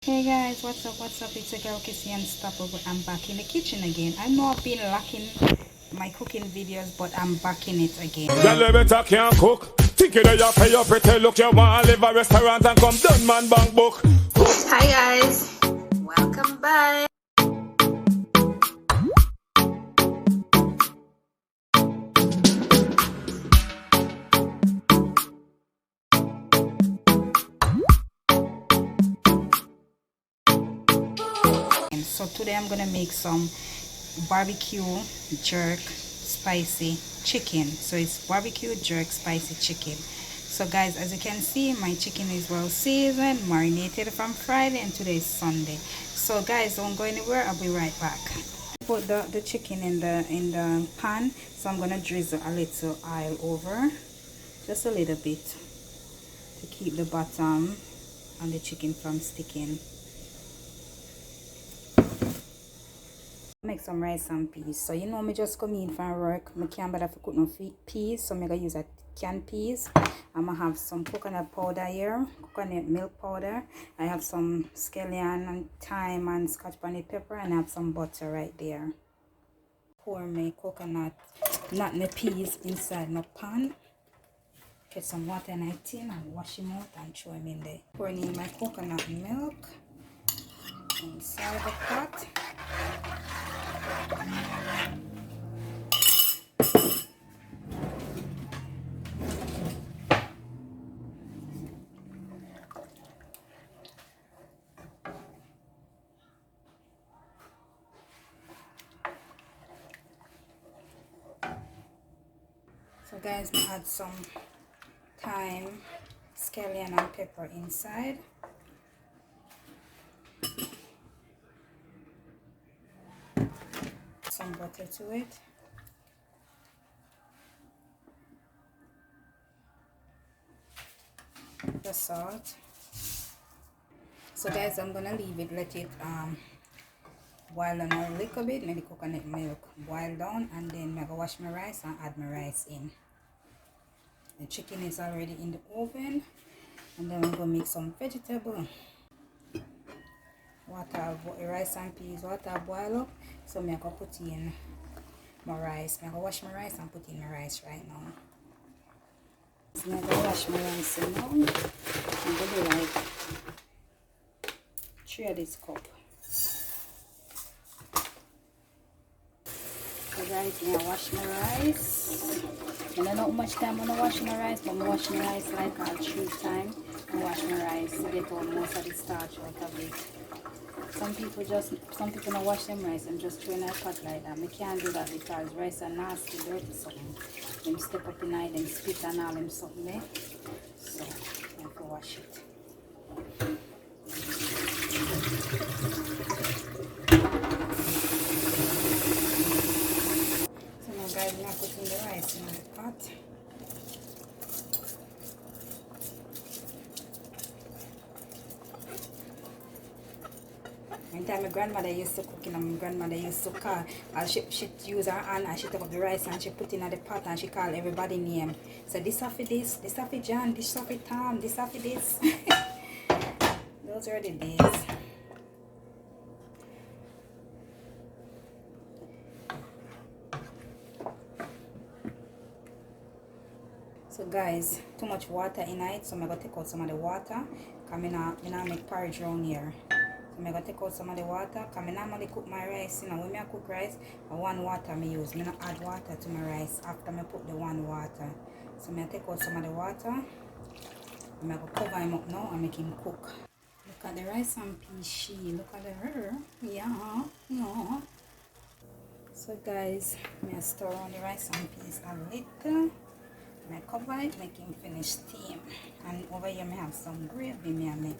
Hey guys, what's up, it's your girl Kissy Unstoppable. I'm back in the kitchen again. I know I've been lacking my cooking videos, but I'm back in it again. Girl, better can't cook. Think you know you pay your pretty look. You want to live a restaurant and come done man bank book. Hi guys, welcome back. So today I'm gonna make some barbecue jerk spicy chicken. So it's barbecue jerk spicy chicken. So guys, as you can see, my chicken is well seasoned, marinated from Friday, and today is Sunday. So guys, don't go anywhere, I'll be right back. Put the chicken in the pan. So I'm gonna drizzle a little oil over, just a little bit, to keep the bottom and the chicken from sticking. Make some rice and peas. So you know me just come in from work, I can't bother to cook no peas, so I'm gonna use a canned peas. I'm gonna have some coconut powder here, coconut milk powder. I have some scallion and thyme and scotch bonnet pepper, and I have some butter right there. Pour my coconut, not my peas, inside my pan. Get some water in a tin and wash them out and throw them in there. Pouring in my coconut milk inside the pot. So guys, we add some thyme, scallion and pepper inside. Some butter to it. The salt. So guys, I'm gonna leave it, let it boil down a little bit, maybe coconut milk boil down, and then I'm gonna wash my rice and add my rice in. The chicken is already in the oven, and then I'm gonna make some vegetable. Water, rice and peas, water boil up, so I'm gonna put in my rice. I'm gonna wash my rice and put in my rice right now. So I'm gonna wash my rice now. I'm gonna do like 3 of this cup. So guys, I'm gonna wash my rice. I don't know how much time I'm gonna wash my rice, but I'm wash my rice like 3 times. I wash my rice to get out most of the starch out of it. Some people don't wash them rice and just throw in a pot like that. I can't do that because rice are nasty, dirty something. Them step up in them spit and all them something there. So I have to wash it. So now guys, I'm putting the rice in the pot. One time my grandmother used to cook, and my grandmother used to call, she use her hand and she took up the rice and she put in the pot and she called everybody name. So this off of this off of John, this off of Tom, this off of this. Those are the days. So guys, too much water in it, so I'm going to take out some of the water, because I'm not make porridge around here. So I'm going to take out some of the water, because I normally cook my rice. You know, when I cook rice, one water I use. I don't add water to my rice after I put the one water. So I'm going to take out some of the water. I'm going to cover him up now and make him cook. Look at the rice and peas she. Look at her. Yeah. Yeah. So guys, I'm going to stir on the rice and peas a little. I cover it, make him finish steam. And over here I have some gravy I make.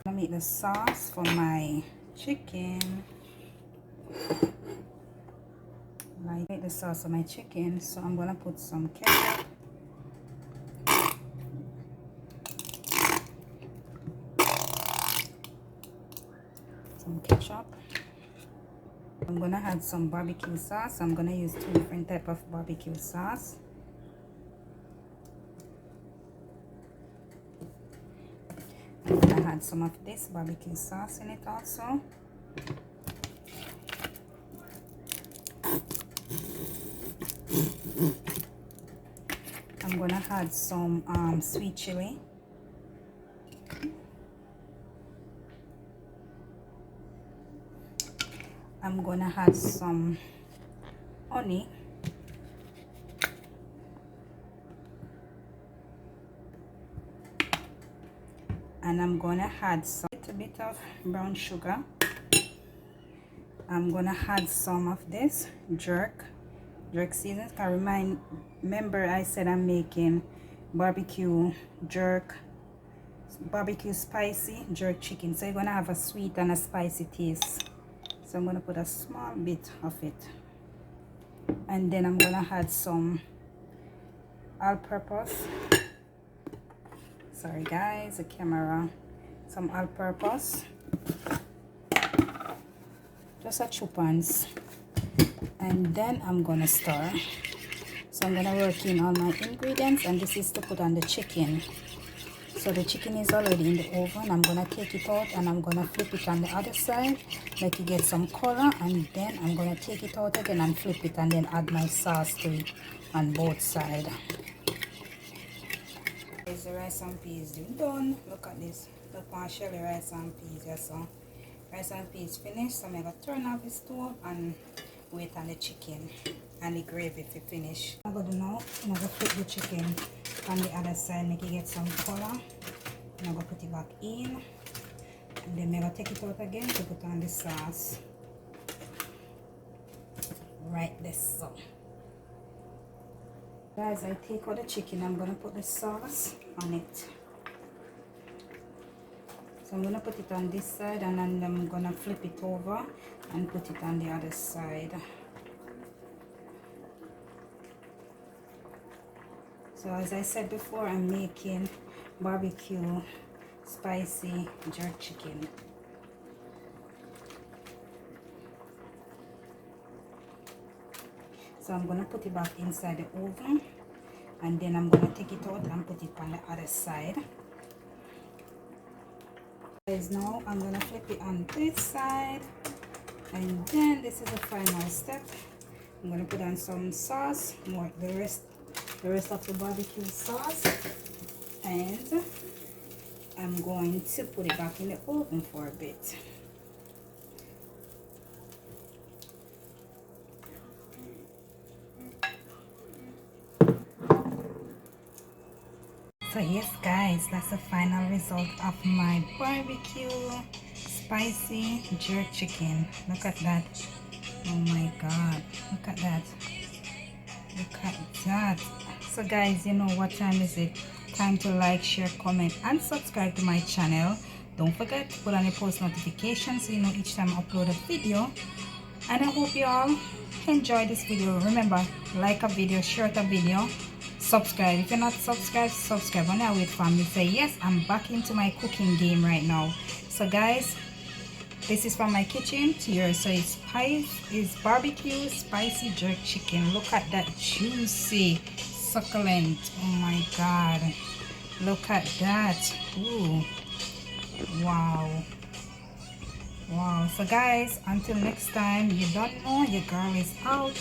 I'm gonna make the sauce for my chicken. I make the sauce for my chicken, so I'm gonna put some ketchup. Some ketchup. I'm gonna add some barbecue sauce. I'm gonna use 2 different types of barbecue sauce. add some of this barbecue sauce in it also. I'm gonna add some sweet chili. I'm gonna add some honey. And I'm gonna add some little bit of brown sugar. I'm gonna add some of this jerk seasoning. Remember I said I'm making barbecue spicy jerk chicken, so you're gonna have a sweet and a spicy taste. So I'm gonna put a small bit of it, and then I'm gonna add some all-purpose. Sorry guys, the camera. Some all-purpose, just a 2 pounds, and then I'm gonna stir. So I'm gonna work in all my ingredients, and this is to put on the chicken. So the chicken is already in the oven. I'm gonna take it out and I'm gonna flip it on the other side, like you get some color, and then I'm gonna take it out again and flip it, and then add my sauce to it on both sides. Is the rice and peas done? Look at this. Look on shelly rice and peas. Yes, so rice and peas finished. So I'm gonna turn off the stove and wait on the chicken and the gravy to finish. I'm gonna do now. I'm gonna flip the chicken on the other side, make it get some color. I'm gonna put it back in, and then I'm gonna take it out again to put on the sauce. Right this so. Guys, I take out the chicken, I'm gonna put the sauce on it. So I'm gonna put it on this side, and then I'm gonna flip it over and put it on the other side. So as I said before, I'm making barbecue spicy jerk chicken. So I'm gonna put it back inside the oven, and then I'm gonna take it out and put it on the other side. Guys, now I'm gonna flip it on this side, and then this is the final step. I'm gonna put on some sauce, the rest of the barbecue sauce, and I'm going to put it back in the oven for a bit. So yes guys, that's the final result of my barbecue spicy jerk chicken. Look at that. Oh my god, look at that. Look at that. So guys, you know what time is it? Time to like, share, comment, and subscribe to my channel. Don't forget to put on your post notifications so you know each time I upload a video. And I hope you all enjoy this video. Remember, like a video, share a video, subscribe. If you're not subscribed, subscribe. And I wait for me to say yes, I'm back into my cooking game right now. So guys, this is from my kitchen to yours. So it's barbecue spicy jerk chicken. Look at that juicy succulent. Oh my god, look at that. Ooh, wow. So guys, until next time, you don't know, your girl is out.